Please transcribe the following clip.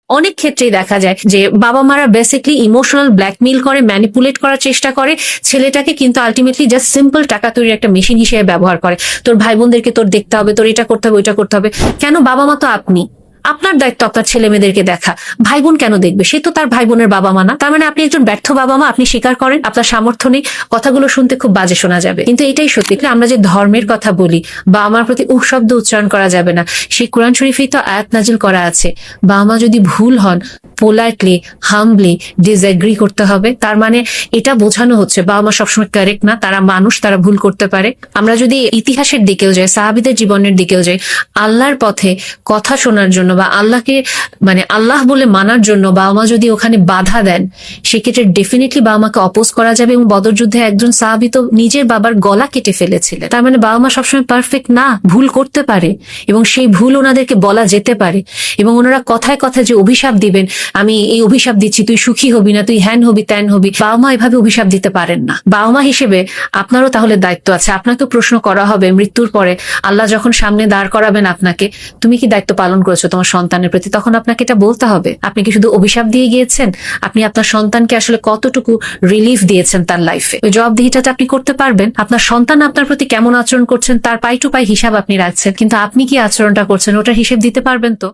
অনেক ক্ষেত্রেই দেখা যায় যে বাবা মারা বেসিকলি ইমোশনাল ব্ল্যাকমেইল করে, ম্যানিপুলেট করার চেষ্টা করে ছেলেটাকে, কিন্তু আলটিমেটলি জাস্ট সিম্পল টাকা তৈরির একটা মেশিন হিসেবে ব্যবহার করে। তোর ভাই বোনদেরকে তোর দেখতে হবে, তোর এটা করতে হবে, ওইটা করতে হবে। কেন? বাবা মা তো আপনি, আপনার দায়িত্ব আপনার ছেলে মেয়েদেরকে দেখা। ভাই বোন কেন দেখবে? সে তো তার ভাই বোনের বাবা মা না? তার মানে আপনি একজন ব্যর্থ বাবা মা, আপনি স্বীকার করেন আপনার সামর্থ্য নেই। কথাগুলো শুনতে খুব বাজে শোনা যাবে, কিন্তু এটাই সত্যি। আমরা যে ধর্মের কথা বলি বা আমার প্রতি শব্দ উচ্চারণ করা যাবে না, সেই কোরআন শরীফেই তো আয়াত নাজিল করা আছে, বাবা মা যদি ভুল হন পোলাইটলি হাম্বলি ডিসএগ্রি করতে হবে। তার মানে এটা বোঝানো হচ্ছে বাবা মা সবসময় কারেক্ট না, তারা মানুষ, তারা ভুল করতে পারে। আমরা যদি ইতিহাসের দিকেও যাই, সাহাবীদের জীবনের দিকেও যাই, আল্লাহর পথে কথা শোনার জন্য বা আল্লাহকে মানে আল্লাহ বলে মানার জন্য বাবা মা যদি ওখানে বাধা দেন, সেক্ষেত্রে ডেফিনেটলি বাবা মাকে অপোজ করা যাবে। এবং বদর যুদ্ধে একজন সাহাবী তো নিজের বাবার গলা কেটে ফেলেছিলেন। তার মানে বাবা মা সবসময় পারফেক্ট না, ভুল করতে পারে, এবং সেই ভুল ওনাদেরকে বলা যেতে পারে। এবং ওনারা কথায় কথায় যে অভিশাপ দিবেন, আমি এই অভিশাপ দিচ্ছি, তুই সুখী হবি না, তুই হ্যান হবি ত্যান হবি, বাবা মা এভাবে অভিশাপ দিতে পারেন না। বাবা মা হিসেবে আপনারও তাহলে দায়িত্ব আছে। আপনাকে প্রশ্ন করা হবে মৃত্যুর পরে, আল্লাহ যখন সামনে দাঁড় করাবেন আপনাকে, তুমি কি দায়িত্ব পালন করেছো তোমার সন্তানের প্রতি? তখন আপনাকে এটা বলতে হবে। আপনি কি শুধু অভিশাপ দিয়ে গিয়েছেন? আপনি আপনার সন্তানকে আসলে কতটুকু রিলিফ দিয়েছেন তার লাইফে? ওই জবাবদিহিটাতে আপনি করতে পারবেন। আপনার সন্তান আপনার প্রতি কেমন আচরণ করছেন তার পাই টু পাই হিসাব আপনি রাখছেন, কিন্তু আপনি কি আচরণটা করছেন ওটার হিসেব দিতে পারবেন তো?